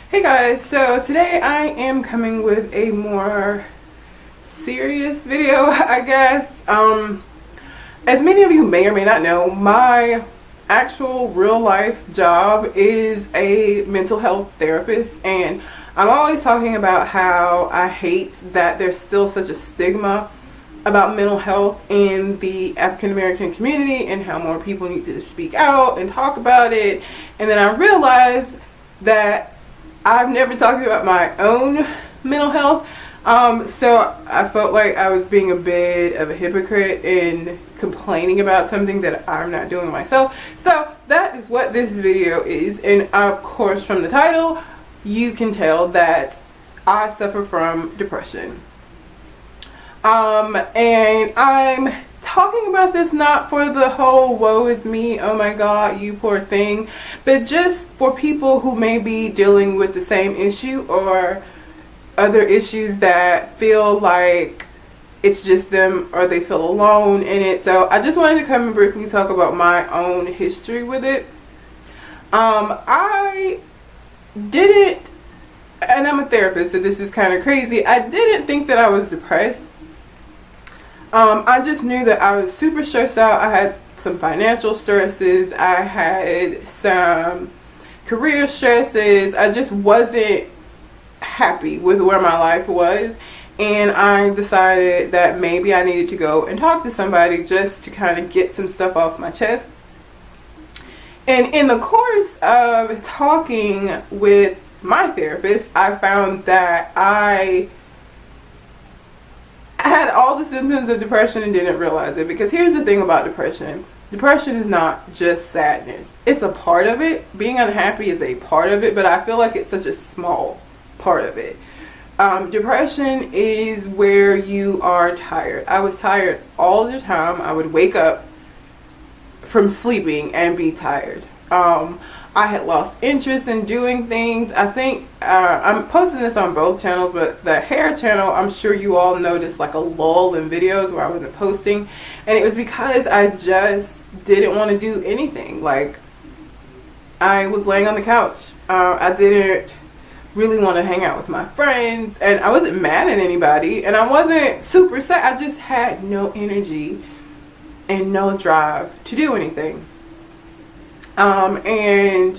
Hey guys, so today I am coming with a more serious video, I guess. As many of you may or may not know, my actual real life job is a mental health therapist, and I'm always talking about how I hate that there's still such a stigma about mental health in the African American community and how more people need to speak out and talk about it. And then I realized that I've never talked about my own mental health, so I felt like I was being a bit of a hypocrite in complaining about something that I'm not doing myself. So that is what this video is, and of course from the title you can tell that I suffer from depression. And I'm talking about this not for the whole woe is me, oh my god, you poor thing, but just for people who may be dealing with the same issue or other issues that feel like it's just them or they feel alone in it. So I just wanted to come and briefly talk about my own history with it. I didn't, and I'm a therapist, so this is kind of crazy, I didn't think that I was depressed. I just knew that I was super stressed out. I had some financial stresses. I had some career stresses. I just wasn't happy with where my life was. And I decided that maybe I needed to go and talk to somebody just to kind of get some stuff off my chest. And in the course of talking with my therapist, I found that I had all the symptoms of depression and didn't realize it. Because here's the thing about depression. Depression is not just sadness. It's a part of it. Being unhappy is a part of it, but I feel like it's such a small part of it. Depression is where you are tired. I was tired all the time. I would wake up from sleeping and be tired. I had lost interest in doing things. I think I'm posting this on both channels, but the hair channel, I'm sure you all noticed like a lull in videos where I wasn't posting, and it was because I just didn't want to do anything. Like, I was laying on the couch. I didn't really want to hang out with my friends, and I wasn't mad at anybody, and I wasn't super sad. I just had no energy and no drive to do anything. And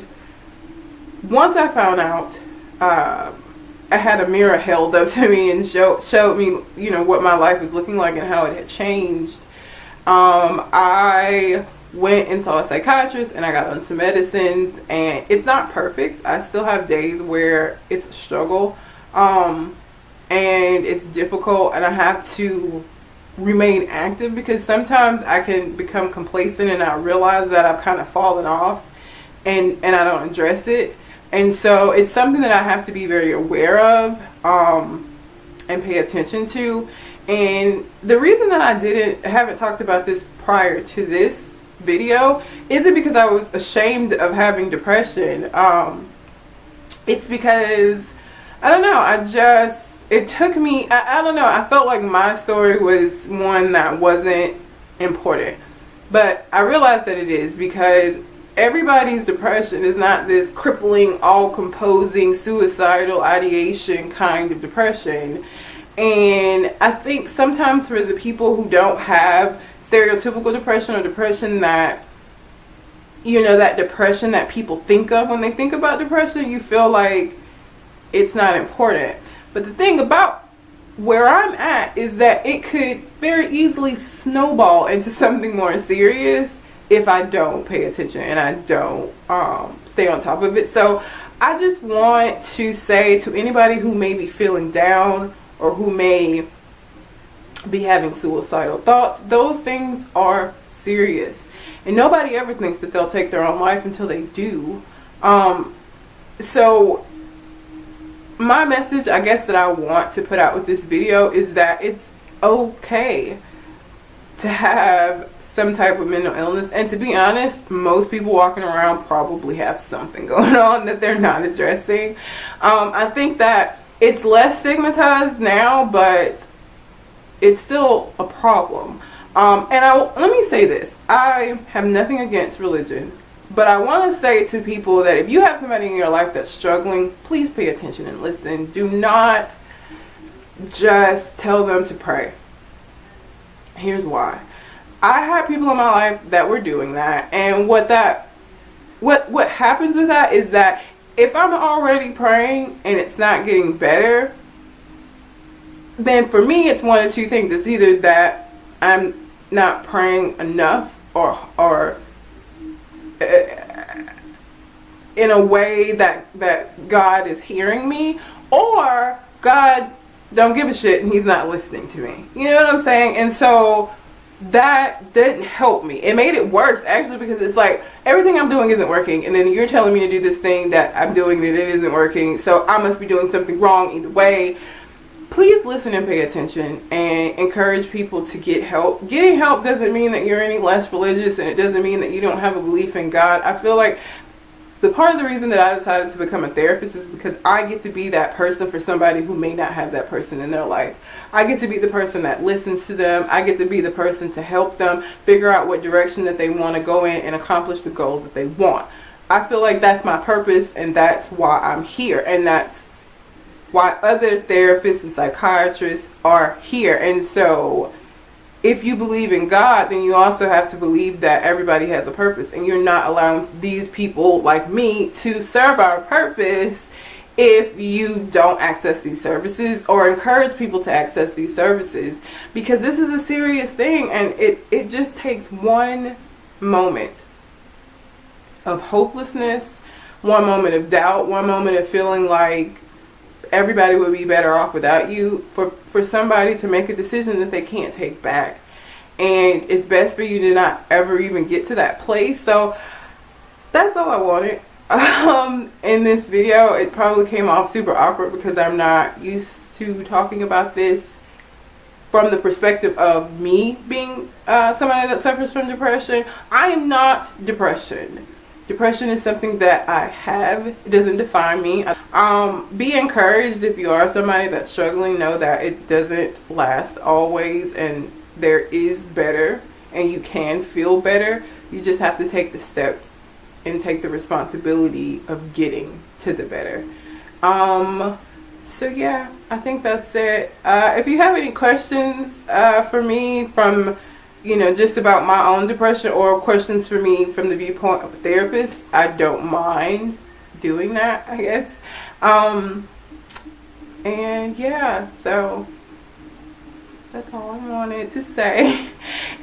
once I found out, I had a mirror held up to me and showed me, you know, what my life was looking like and how it had changed. I went and saw a psychiatrist and I got on some medicines, and it's not perfect. I still have days where it's a struggle, and it's difficult, and I have to remain active because sometimes I can become complacent and I realize that I've kind of fallen off and I don't address it. And so it's something that I have to be very aware of and pay attention to. And the reason that I haven't talked about this prior to this video isn't because I was ashamed of having depression. It's because, I don't know, it took me, I don't know, I felt like my story was one that wasn't important. But I realized that it is, because everybody's depression is not this crippling, all-composing, suicidal ideation kind of depression. And I think sometimes for the people who don't have stereotypical depression, or depression that, you know, that depression that people think of when they think about depression, you feel like it's not important. But the thing about where I'm at is that it could very easily snowball into something more serious if I don't pay attention and I don't stay on top of it. So I just want to say to anybody who may be feeling down or who may be having suicidal thoughts, those things are serious. And nobody ever thinks that they'll take their own life until they do. So my message, I guess, that I want to put out with this video is that it's okay to have some type of mental illness. And to be honest, most people walking around probably have something going on that they're not addressing. I think that it's less stigmatized now, but it's still a problem. And let me say this. I have nothing against religion. But I want to say to people that if you have somebody in your life that's struggling, please pay attention and listen. Do not just tell them to pray. Here's why. I had people in my life that were doing that, and what happens with that is that if I'm already praying and it's not getting better, then for me it's one of two things. It's either that I'm not praying enough or in a way that God is hearing me, or God don't give a shit and he's not listening to me. You know what I'm saying? And so that didn't help me. It made it worse, actually, because it's like everything I'm doing isn't working, and then you're telling me to do this thing that I'm doing that it isn't working, so I must be doing something wrong either way. Please listen and pay attention and encourage people to get help. Getting help doesn't mean that you're any less religious, and it doesn't mean that you don't have a belief in God. I feel like the part of the reason that I decided to become a therapist is because I get to be that person for somebody who may not have that person in their life. I get to be the person that listens to them. I get to be the person to help them figure out what direction that they want to go in and accomplish the goals that they want. I feel like that's my purpose, and that's why I'm here, and that's why other therapists and psychiatrists are here. And so if you believe in God, then you also have to believe that everybody has a purpose, and you're not allowing these people like me to serve our purpose if you don't access these services or encourage people to access these services, because this is a serious thing, and it just takes one moment of hopelessness, one moment of doubt, one moment of feeling like everybody would be better off without you, for somebody to make a decision that they can't take back. And it's best for you to not ever even get to that place. So that's all I wanted in this video. It probably came off super awkward because I'm not used to talking about this from the perspective of me being somebody that suffers from depression. I am not depression. Depression is something that I have. It doesn't define me. Be encouraged if you are somebody that's struggling. Know that it doesn't last always, and there is better, and you can feel better. You just have to take the steps and take the responsibility of getting to the better. So yeah, I think that's it. If you have any questions for me from just about my own depression, or questions for me from the viewpoint of a therapist, I don't mind doing that, I guess. And yeah, so that's all I wanted to say.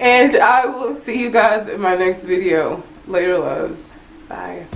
And I will see you guys in my next video. Later, loves. Bye.